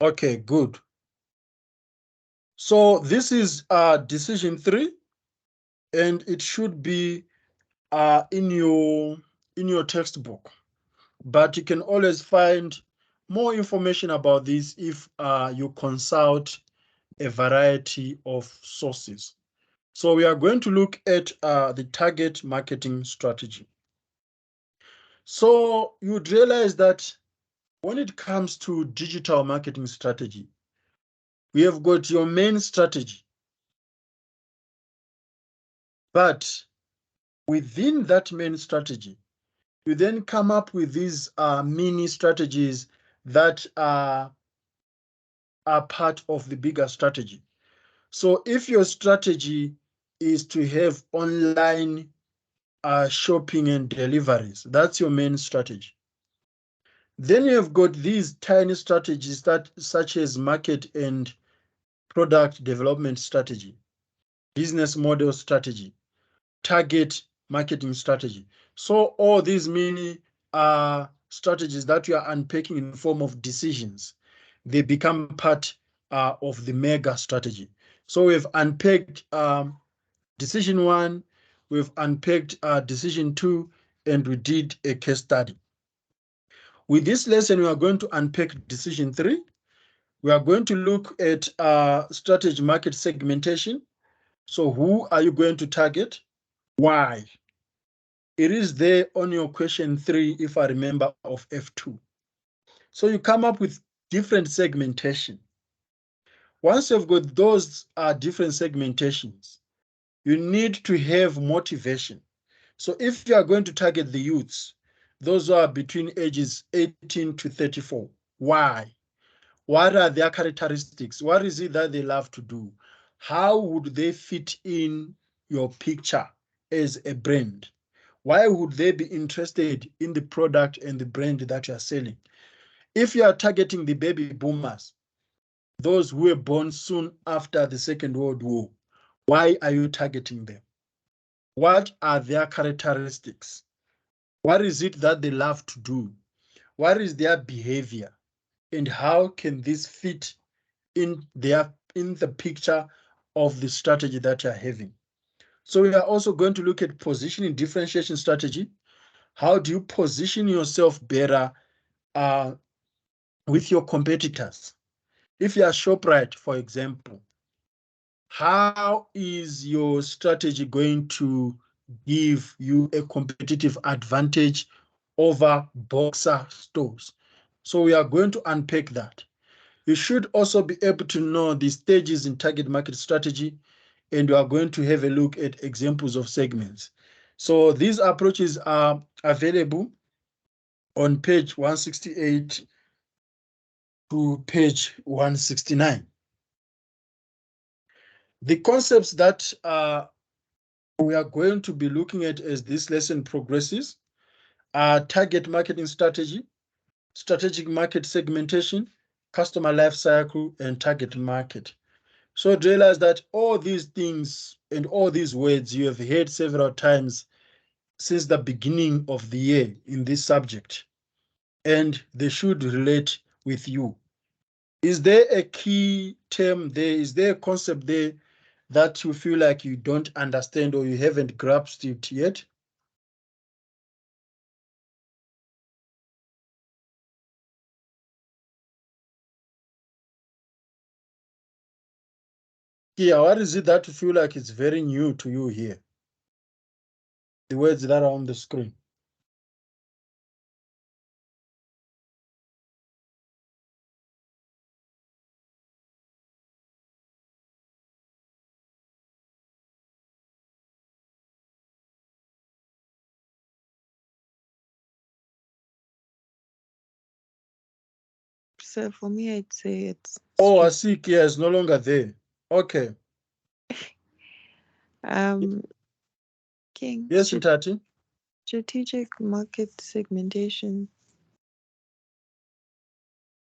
Okay, good. So this is decision 3, and it should be in your textbook. But you can always find more information about this if you consult a variety of sources. So we are going to look at the target marketing strategy. So you'd realize that when it comes to digital marketing strategy, we have got your main strategy, but within that main strategy, you then come up with these mini strategies that are part of the bigger strategy. So if your strategy is to have online shopping and deliveries, that's your main strategy. Then you have got these tiny strategies that such as market and product development strategy, business model strategy, target marketing strategy. So all these mini strategies that you are unpacking in form of decisions, they become part of the mega strategy. So we've unpacked decision 1, we've unpacked decision 2, and we did a case study. With this lesson, we are going to unpack decision 3. We are going to look at strategy market segmentation. So who are you going to target? Why? It is there on your question 3, if I remember, of F2. So you come up with different segmentation. Once you've got those different segmentations, you need to have motivation. So if you are going to target the youths, those who are between ages 18 to 34, why? What are their characteristics? What is it that they love to do? How would they fit in your picture as a brand? Why would they be interested in the product and the brand that you are selling? If you are targeting the baby boomers, those who were born soon after the Second World War, why are you targeting them? What are their characteristics? What is it that they love to do? What is their behavior? And how can this fit in the picture of the strategy that you're having? So we are also going to look at positioning differentiation strategy. How do you position yourself better with your competitors? If you are ShopRite, for example, how is your strategy going to give you a competitive advantage over Boxer stores? So we are going to unpack that. You should also be able to know the stages in target market strategy, and we are going to have a look at examples of segments. So these approaches are available on page 168 to page 169. The concepts that we are going to be looking at as this lesson progresses are target marketing strategy, strategic market segmentation, customer life cycle, and target market. So realize that all these things and all these words you have heard several times since the beginning of the year in this subject, and they should relate with you. Is there a key term there? Is there a concept there that you feel like you don't understand or you haven't grasped it yet? Yeah, what is it that you feel like it's very new to you here? The words that are on the screen. So for me, I'd say it's Oh, I see. Kia is no longer there. Okay. um King Yes, Ntati. strategic market segmentation.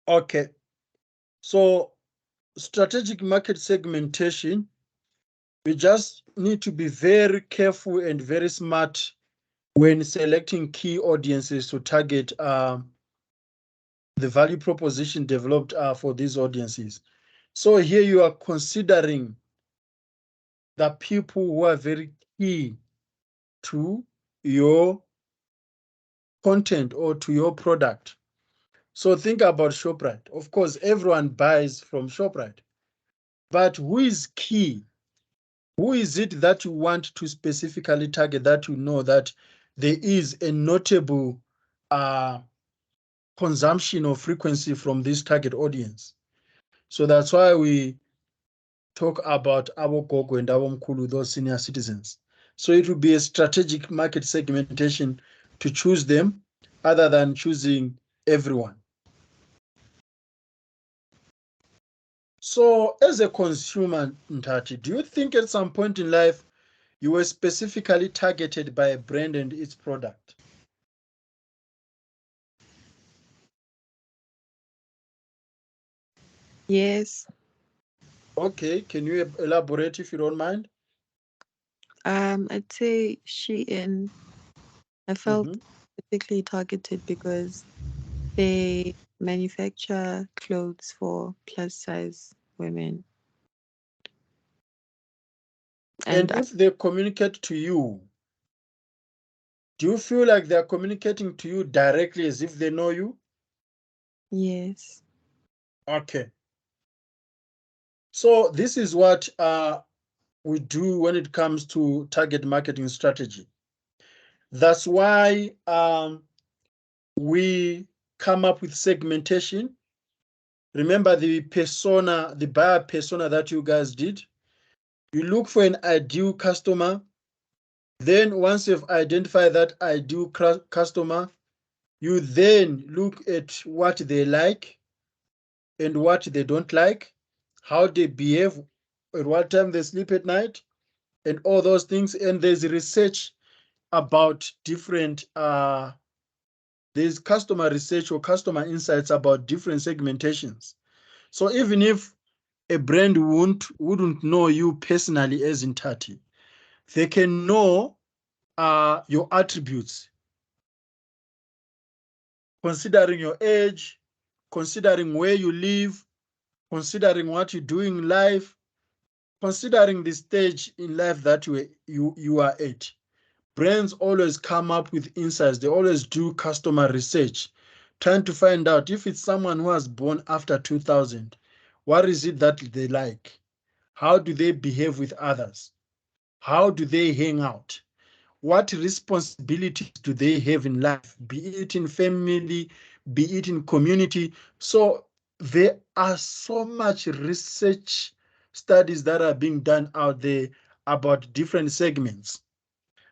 Okay. So strategic market segmentation, we just need to be very careful and very smart when selecting key audiences to target the value proposition developed for these audiences. So here you are considering the people who are very key to your content or to your product. So think about ShopRite. Of course, everyone buys from ShopRite, but who is key? Who is it that you want to specifically target, that you know that there is a notable consumption or frequency from this target audience? So that's why we talk about our gogo and our mkulu, those senior citizens. So it will be a strategic market segmentation to choose them other than choosing everyone. So as a consumer, Ntati, do you think at some point in life you were specifically targeted by a brand and its product? Yes. Okay, can you elaborate if you don't mind? I'd say Shein. I felt Mhm. particularly targeted because they manufacture clothes for plus size women. And And if they communicate to you, do you feel like they're communicating to you directly as if they know you? yes. Okay. So this is what we do when it comes to target marketing strategy. That's why we come up with segmentation. Remember the persona, the buyer persona that you guys did. You look for an ideal customer. Then once you've identified that ideal customer, you then look at what they like and what they don't like, how they behave, at what time they sleep at night, and all those things. And there's research about different, there's customer research or customer insights about different segmentations. So even if a brand wouldn't know you personally as Intati, they can know your attributes, considering your age, considering where you live, considering what you do in life, considering the stage in life that you are at. Brands always come up with insights. They always do customer research, trying to find out if it's someone who was born after 2000, what is it that they like? How do they behave with others? How do they hang out? What responsibilities do they have in life, be it in family, be it in community? So there are so much research studies that are being done out there about different segments.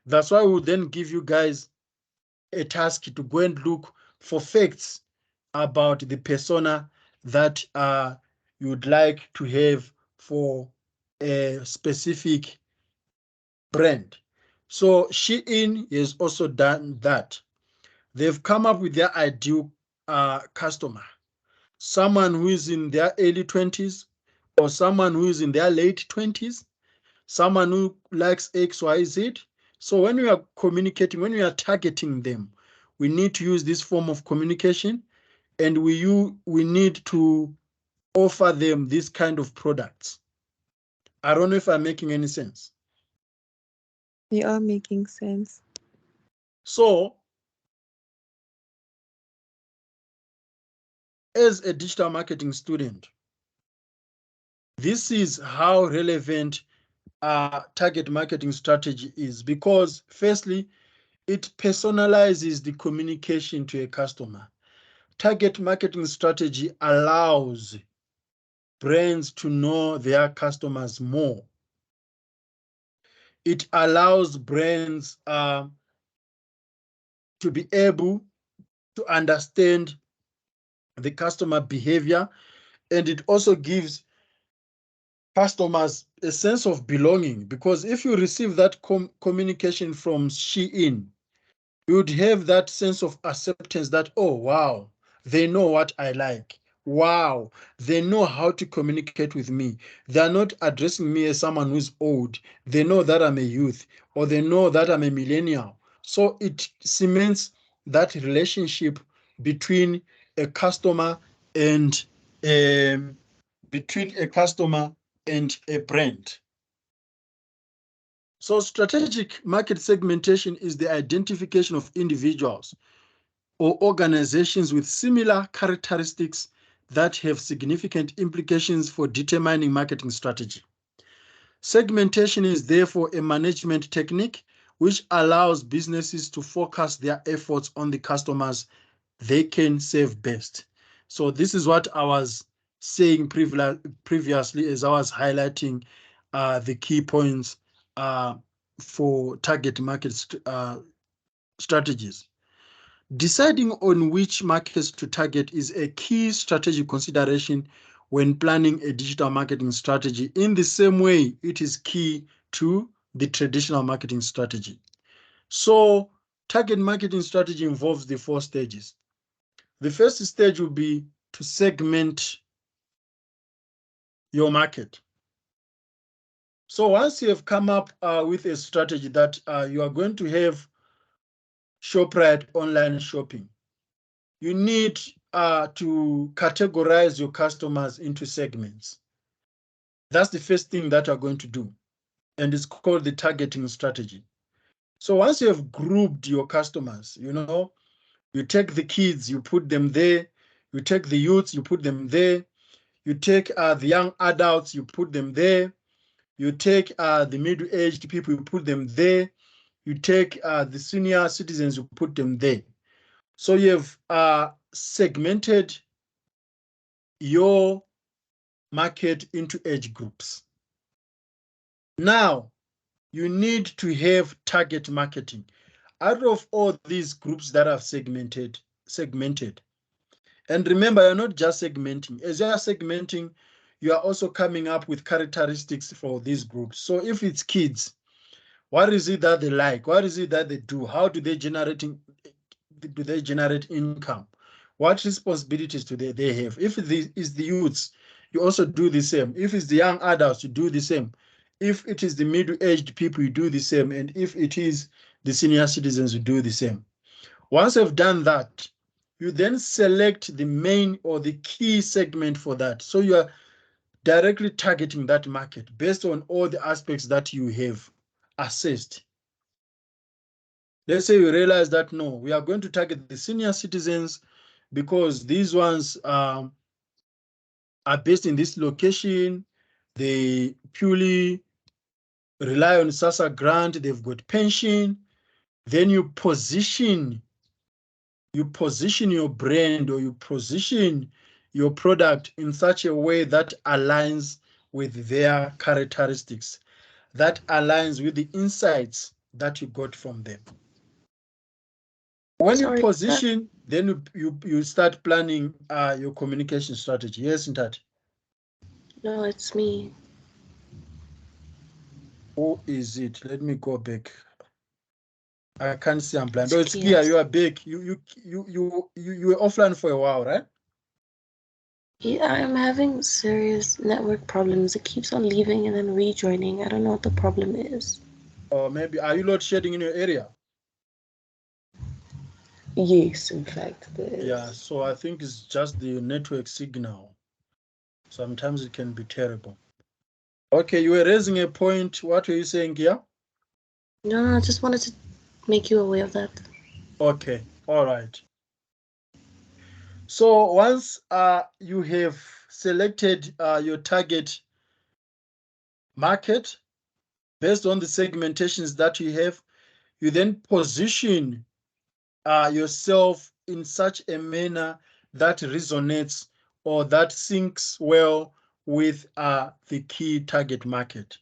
That's why we'll then give you guys a task to go and look for facts about the persona that you'd like to have for a specific brand. So Shein has also done that. They've come up with their ideal customer, someone who is in their early 20s or someone who is in their late 20s, someone who likes XYZ. So when we are communicating, when we are targeting them, we need to use this form of communication, and we need to offer them this kind of products. I don't know if I'm making any sense. They are making sense. So as a digital marketing student, this is how relevant target marketing strategy is, because firstly, it personalizes the communication to a customer. Target marketing strategy allows brands to know their customers more. It allows brands to be able to understand the customer behavior, and it also gives customers a sense of belonging, because if you receive that communication from Shein, you would have that sense of acceptance that, oh, wow, they know what I like. Wow, they know how to communicate with me. They are not addressing me as someone who's old. They know that I'm a youth, or they know that I'm a millennial. So it cements that relationship between a customer and between a customer and a brand. So strategic market segmentation is the identification of individuals or organizations with similar characteristics that have significant implications for determining marketing strategy. Segmentation is therefore a management technique which allows businesses to focus their efforts on the customers they can serve best. So this is what I was saying previously as I was highlighting the key points for target market strategies. Deciding on which markets to target is a key strategic consideration when planning a digital marketing strategy. In the same way, it is key to the traditional marketing strategy. So target marketing strategy involves the 4 stages. The first stage will be to segment your market. So once you have come up with a strategy that you are going to have ShopRite online shopping, you need to categorize your customers into segments. That's the first thing that you're going to do, and it's called the targeting strategy. So once you have grouped your customers, you take the kids, you put them there, you take the youths, you put them there, you take the young adults, you put them there, you take the middle-aged people, you put them there, you take the senior citizens, you put them there. So you have segmented your market into age groups. Now, you need to have target marketing. Out of all these groups that I've segmented, and remember, you're not just segmenting. As you are segmenting, you are also coming up with characteristics for these groups. So if it's kids, what is it that they like? What is it that they do? How do they generate income? What responsibilities do they have? If it is the youths, you also do the same. If it's the young adults, you do the same. If it is the middle-aged people, you do the same. And if it is the senior citizens, you do the same. Once you've done that, you then select the main or the key segment for that. So you are directly targeting that market based on all the aspects that you have assessed. Let's say you realize that, no, we are going to target the senior citizens because these ones are based in this location. They purely rely on SASSA grant. They've got pension. Then you position your brand or you position your product in such a way that aligns with their characteristics, that aligns with the insights that you got from them. When you position, then you start planning your communication strategy. Yes, Ntati? No, it's me. Who is it? Let me go back. I can't see. I'm blind. It's Oh, it's Kia. Kia. You are back. You were offline for a while, right? Yeah, I'm having serious network problems. It keeps on leaving and then rejoining. I don't know what the problem is. Or maybe are you load shedding in your area? Yes, in fact, there is. Yeah, so I think it's just the network signal. Sometimes it can be terrible. Okay, you were raising a point. What were you saying here? No, I just wanted to make you aware of that. Okay, all right. So once you have selected your target market based on the segmentations that you have, you then position yourself in such a manner that resonates or that syncs well with the key target market.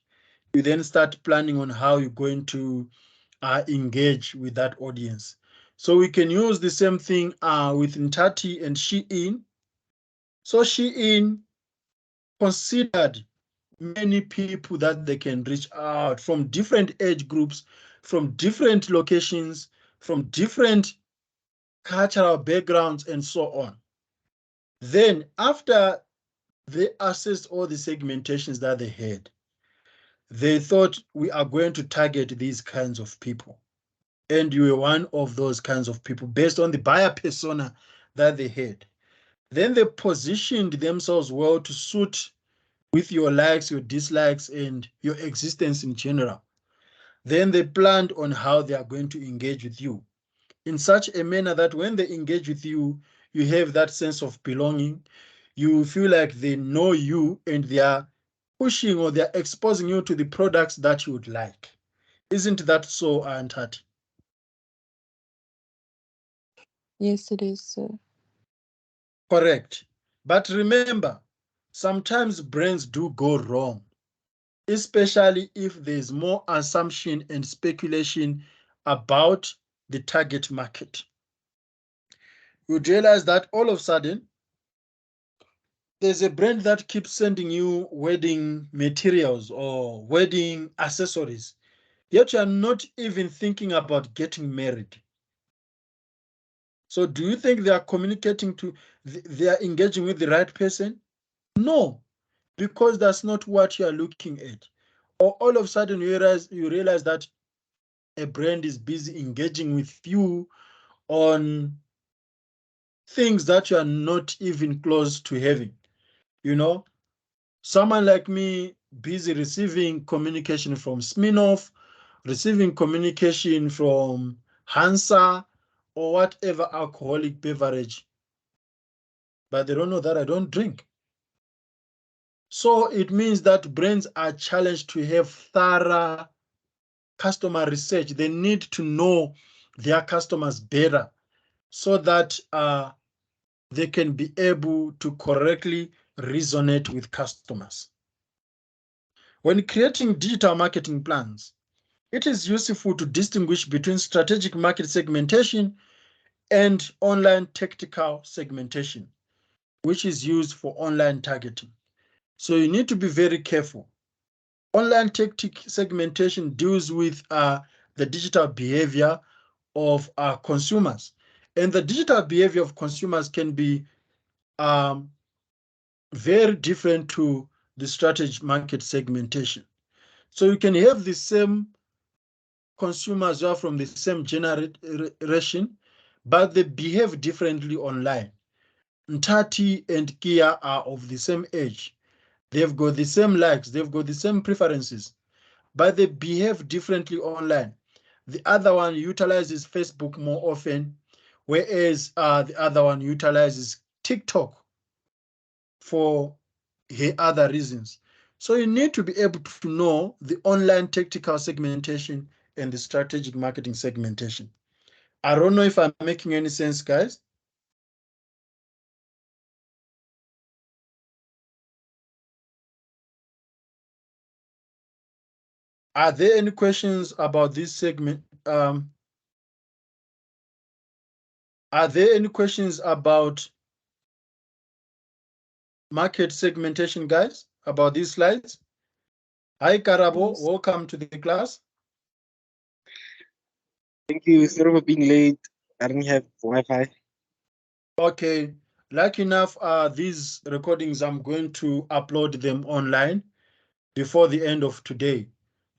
You then start planning on how you're going to engage with that audience. So we can use the same thing with Ntati and Shein. So Shein considered many people that they can reach out from different age groups, from different locations, from different cultural backgrounds, and so on. Then after they assessed all the segmentations that they had, they thought we are going to target these kinds of people. And you were one of those kinds of people based on the buyer persona that they had. Then they positioned themselves well to suit with your likes, your dislikes, and your existence in general. Then they planned on how they are going to engage with you in such a manner that when they engage with you, you have that sense of belonging. You feel like they know you and they are pushing or they're exposing you to the products that you would like. Isn't that so, Aunt Hattie? Yes, it is, sir. Correct. But remember, sometimes brands do go wrong, especially if there's more assumption and speculation about the target market. You'd realize that all of a sudden, there's a brand that keeps sending you wedding materials or wedding accessories, yet you are not even thinking about getting married. So, do you think they are communicating to, they are engaging with the right person? No, because that's not what you are looking at. Or all of a sudden you realize that a brand is busy engaging with you on things that you are not even close to having. You know, someone like me busy receiving communication from Smirnoff, receiving communication from Hansa, or whatever alcoholic beverage, but they don't know that I don't drink. So it means that brands are challenged to have thorough customer research. They need to know their customers better so that they can be able to correctly resonate with customers. When creating digital marketing plans, it is useful to distinguish between strategic market segmentation and online tactical segmentation, which is used for online targeting. So you need to be very careful. Online tactic segmentation deals with the digital behavior of consumers. And the digital behavior of consumers can be um, very different to the strategic market segmentation. So you can have the same consumers who are from the same generation, but they behave differently online. Ntati and Kia are of the same age. They've got the same likes, they've got the same preferences, but they behave differently online. The other one utilizes Facebook more often, whereas the other one utilizes TikTok for other reasons. So you need to be able to know the online tactical segmentation and the strategic marketing segmentation. I don't know if I'm making any sense, guys. Are there any questions about this segment? Are there any questions about market segmentation, guys, about these slides? Hi, Karabo. Yes. Welcome to the class. Thank you. Sorry for being late. I didn't have Wi-Fi. Okay. Like enough, these recordings, I'm going to upload them online before the end of today.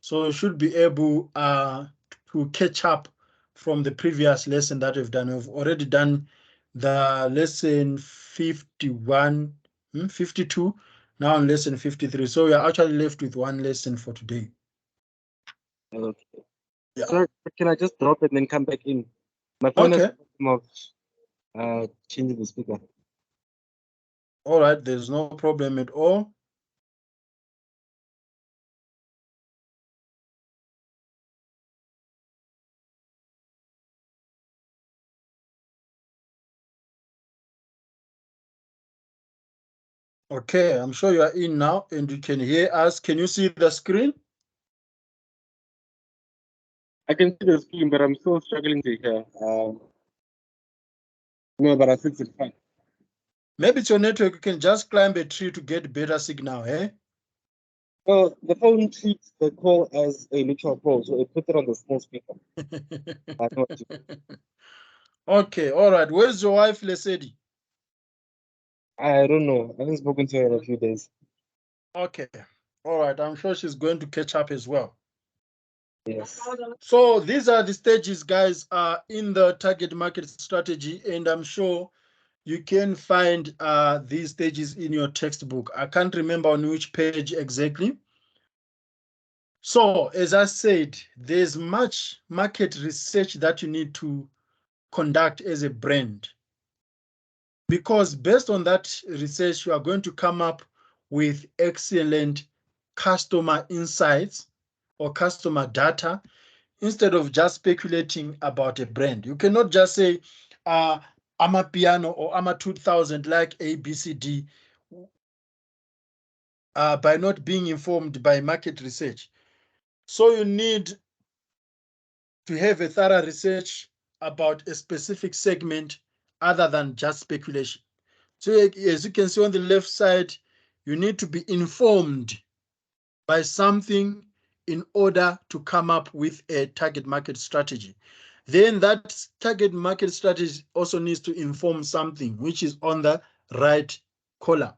So you should be able to catch up from the previous lesson that we've done. We've already done the lesson 51, 52, now on lesson 53. So we are actually left with one lesson for today. Okay. Yeah. Sorry, can I just drop it and then come back in? My phone has Okay. a problem of changing the speaker. All right. There's no problem at all. Okay, I'm sure you are in now and you can hear us. Can you see the screen? I can see the screen, but I'm still struggling to hear. No, but I think it's fine. Maybe it's your network. You can just climb a tree to get better signal, eh? Well, the phone treats the call as a neutral call, so it puts it on the small speaker. I know what to- Okay, all right. Where's your wife, Lesedi? I don't know. I haven't spoken to her in a few days. Okay, all right. I'm sure she's going to catch up as well. Yes. So these are the stages, guys, in the target market strategy, and I'm sure you can find these stages in your textbook. I can't remember on which page exactly. So, as I said, there's much market research that you need to conduct as a brand, because based on that research, you are going to come up with excellent customer insights or customer data instead of just speculating about a brand. You cannot just say, I'm a piano or I'm a 2000 like ABCD by not being informed by market research. So you need to have a thorough research about a specific segment other than just speculation. So as you can see on the left side, you need to be informed by something in order to come up with a target market strategy. Then that target market strategy also needs to inform something which is on the right column.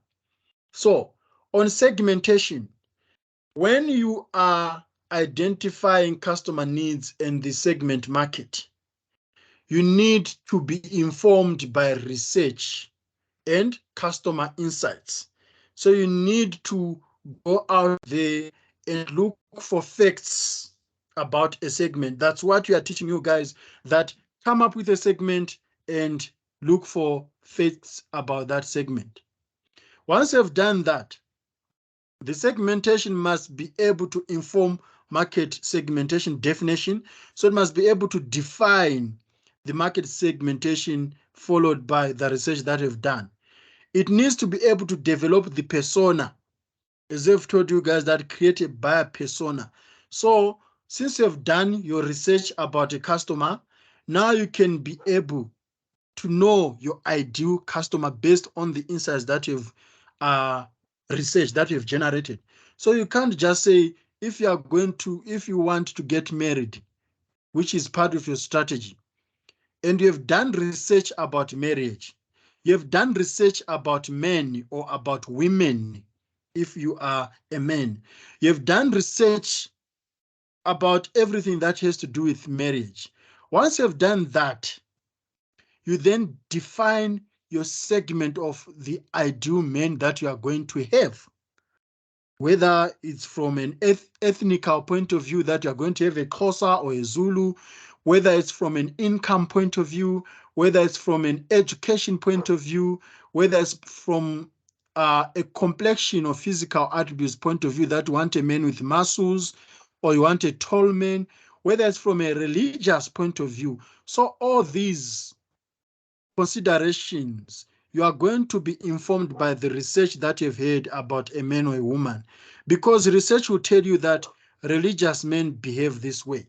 So on segmentation, when you are identifying customer needs in the segment market, you need to be informed by research and customer insights. So you need to go out there and look for facts about a segment. That's what we are teaching you guys, that come up with a segment and look for facts about that segment. Once you've done that, the segmentation must be able to inform market segmentation definition. So it must be able to define the market segmentation followed by the research that you've done. It needs to be able to develop the persona. As I've told you guys, that create a buyer persona. So since you've done your research about a customer, now you can be able to know your ideal customer based on the insights that you've researched, that you've generated. So you can't just say, if you want to get married, which is part of your strategy, and you have done research about marriage, you have done research about men or about women, if you are a man, you have done research about everything that has to do with marriage. Once you have done that, you then define your segment of the ideal men that you are going to have. Whether it's from an ethnical point of view that you're going to have a Xhosa or a Zulu, whether it's from an income point of view, whether it's from an education point of view, whether it's from a complexion or physical attributes point of view, that you want a man with muscles or you want a tall man, whether it's from a religious point of view. So all these considerations, you are going to be informed by the research that you've heard about a man or a woman, because research will tell you that religious men behave this way.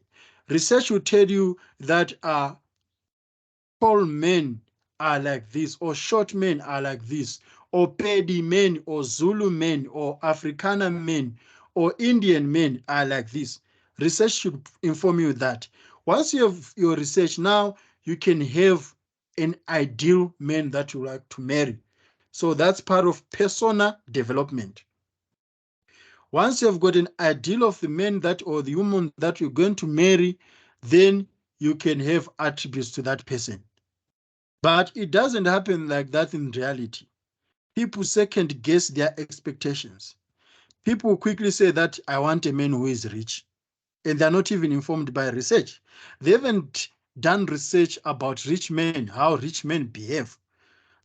Research will tell you that tall men are like this, or short men are like this, or Pedi men, or Zulu men, or Afrikaner men, or Indian men are like this. Research should inform you that. Once you have your research, now you can have an ideal man that you like to marry. So that's part of persona development. Once you've got an ideal of the man that or the woman that you're going to marry, then you can have attributes to that person. But it doesn't happen like that in reality. People second guess their expectations. People quickly say that I want a man who is rich, and they're not even informed by research. They haven't done research about rich men, how rich men behave.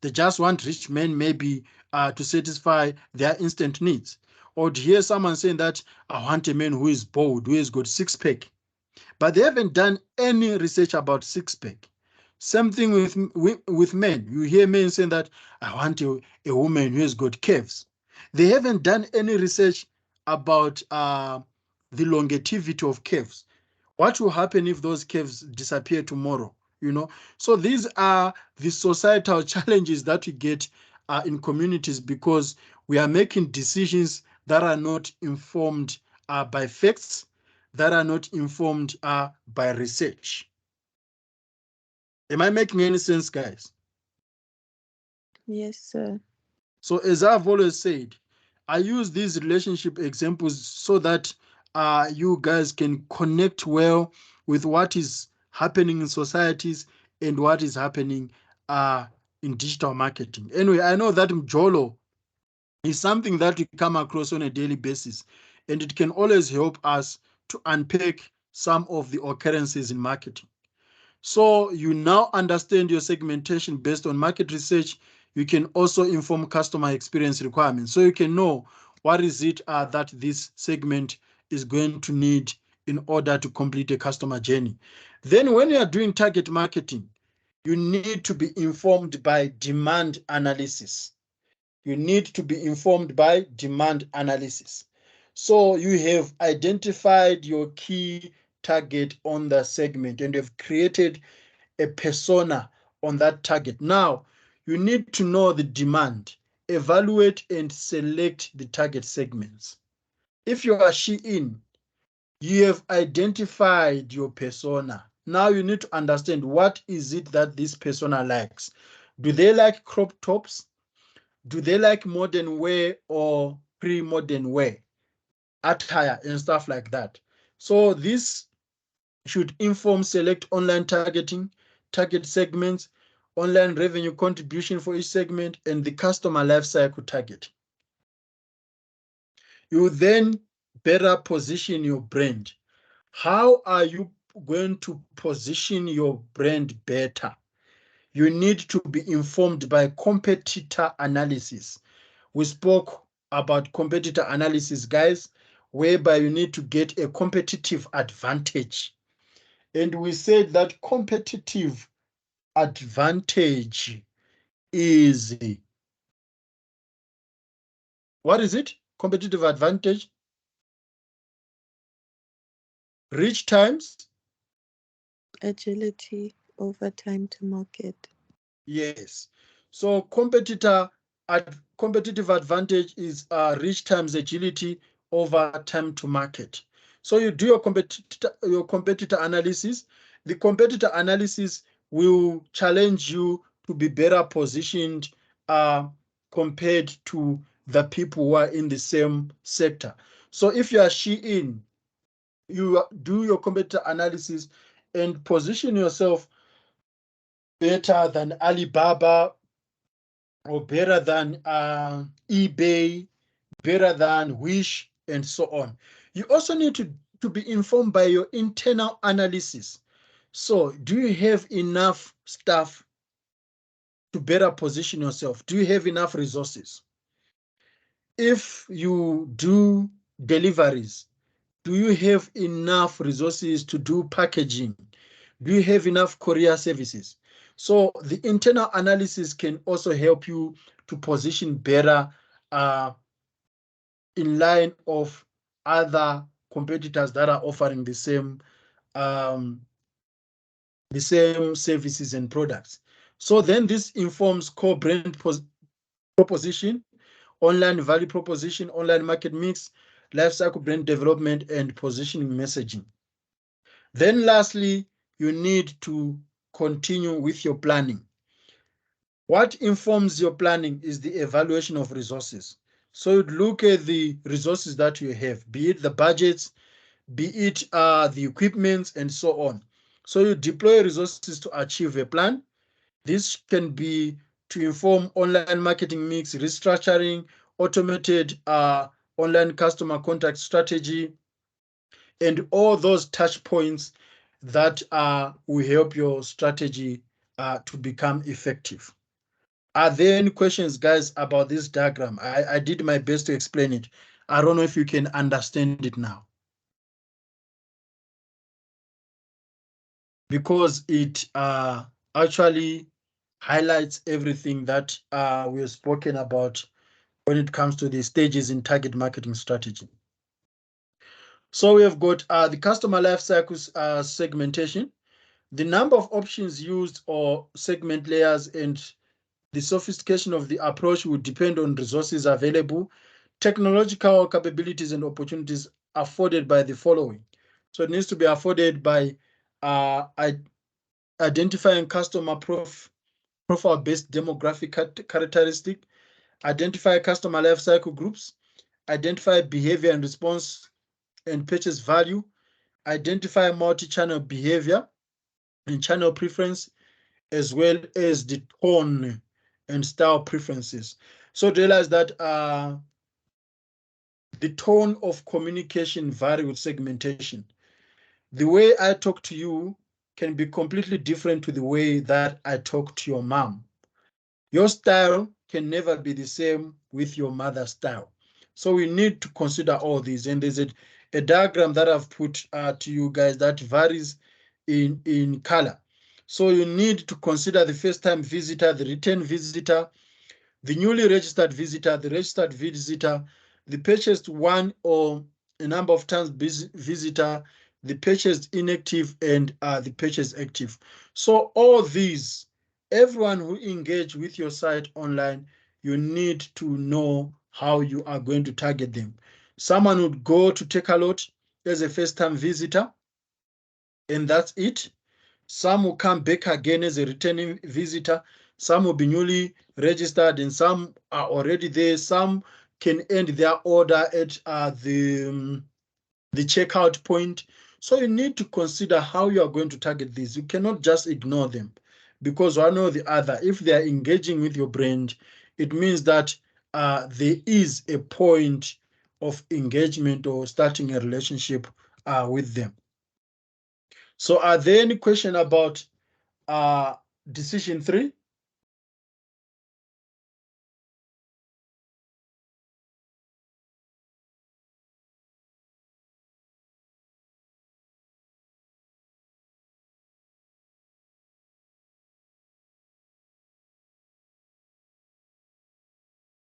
They just want rich men maybe to satisfy their instant needs. Or to hear someone saying that I want a man who is bold, who has got six-pack. But they haven't done any research about six-pack. Same thing with men. You hear men saying that I want a woman who has got curves. They haven't done any research about the longevity of curves. What will happen if those curves disappear tomorrow? So these are the societal challenges that we get in communities, because we are making decisions that are not informed by facts, that are not informed by research. Am I making any sense, guys? Yes, sir. So as I've always said, I use these relationship examples so that you guys can connect well with what is happening in societies and what is happening in digital marketing. Anyway, I know that Mjolo is something that we come across on a daily basis, and it can always help us to unpack some of the occurrences in marketing. So you now understand your segmentation based on market research. You can also inform customer experience requirements. So you can know what is it that this segment is going to need in order to complete a customer journey. Then when you are doing target marketing, you need to be informed by demand analysis. You need to be informed by demand analysis. So you have identified your key target on the segment and you've created a persona on that target. Now, you need to know the demand, evaluate and select the target segments. If you are Shein, you have identified your persona. Now you need to understand what is it that this persona likes. Do they like crop tops? Do they like modern wear or pre-modern wear, attire and stuff like that? So this should inform select online targeting, target segments, online revenue contribution for each segment, and the customer lifecycle target. You then better position your brand. How are you going to position your brand better? You need to be informed by competitor analysis. We spoke about competitor analysis, guys, whereby you need to get a competitive advantage. And we said that competitive advantage is, what is it? Competitive advantage? Reach times? Agility over time to market. Yes. So competitive advantage is reach times agility over time to market. So you do your competitor analysis. The competitor analysis will challenge you to be better positioned compared to the people who are in the same sector. So if you are Shein, you do your competitor analysis and position yourself better than Alibaba or better than eBay, better than Wish, and so on. You also need to be informed by your internal analysis. So do you have enough staff to better position yourself? Do you have enough resources? If you do deliveries, do you have enough resources to do packaging? Do you have enough courier services? So the internal analysis can also help you to position better in line of other competitors that are offering the same services and products. So then this informs core brand proposition, online value proposition, online market mix, lifecycle brand development, and positioning messaging. Then lastly, you need to continue with your planning. What informs your planning is the evaluation of resources. So you'd look at the resources that you have, be it the budgets, be it the equipment, and so on. So you deploy resources to achieve a plan. This can be to inform online marketing mix, restructuring, automated online customer contact strategy, and all those touch points that will help your strategy to become effective. Are there any questions, guys, about this diagram? I did my best to explain it. I don't know if you can understand it now, because it actually highlights everything that we've spoken about when it comes to the stages in target marketing strategy. So we have got the customer life cycles segmentation, the number of options used or segment layers, and the sophistication of the approach will depend on resources available, technological capabilities and opportunities afforded by the following. So it needs to be afforded by identifying customer profile-based demographic characteristic, identify customer life cycle groups, identify behavior and response and purchase value, identify multi-channel behavior and channel preference, as well as the tone and style preferences. So realize that the tone of communication vary with segmentation. The way I talk to you can be completely different to the way that I talk to your mom. Your style can never be the same with your mother's style. So we need to consider all these. And there's a diagram that I've put to you guys that varies in color. So you need to consider the first-time visitor, the return visitor, the newly registered visitor, the registered visitor, the purchased one or a number of times visitor, the purchased inactive, and the purchased active. So all these, everyone who engage with your site online, you need to know how you are going to target them. Someone would go to take a lot as a first-time visitor, and that's it. Some will come back again as a returning visitor. Some will be newly registered, and some are already there. Some can end their order at the checkout point. So you need to consider how you are going to target these. You cannot just ignore them, because one or the other, if they are engaging with your brand, it means that there is a point of engagement or starting a relationship with them. So are there any questions about decision 3?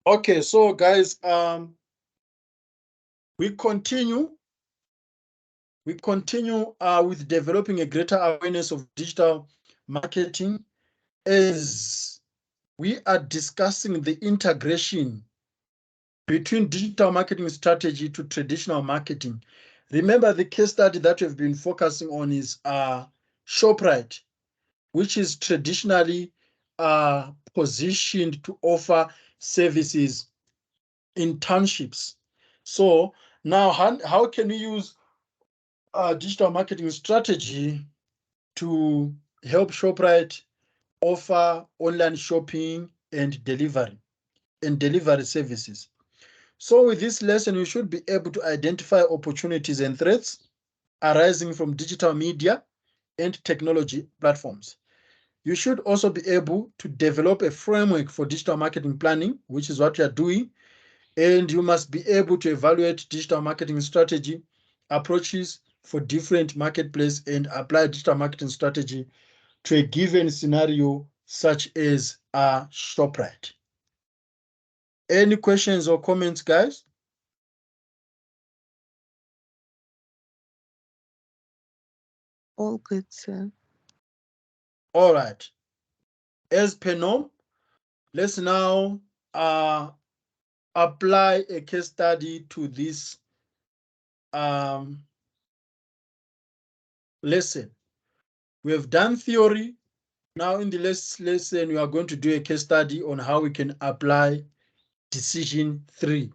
Okay, so guys, we continue with developing a greater awareness of digital marketing as we are discussing the integration between digital marketing strategy to traditional marketing. Remember, the case study that we've been focusing on is ShopRite, which is traditionally positioned to offer services in townships. So now how can we use digital marketing strategy to help ShopRite offer online shopping and delivery services? So with this lesson, we should be able to identify opportunities and threats arising from digital media and technology platforms. You should also be able to develop a framework for digital marketing planning, which is what we are doing. And you must be able to evaluate digital marketing strategy approaches for different marketplaces and apply digital marketing strategy to a given scenario, such as a ShopRite. Any questions or comments, guys? All good, sir. All right. As per norm, let's now apply a case study to this lesson. We have done theory. Now in the lesson, we are going to do a case study on how we can apply decision 3.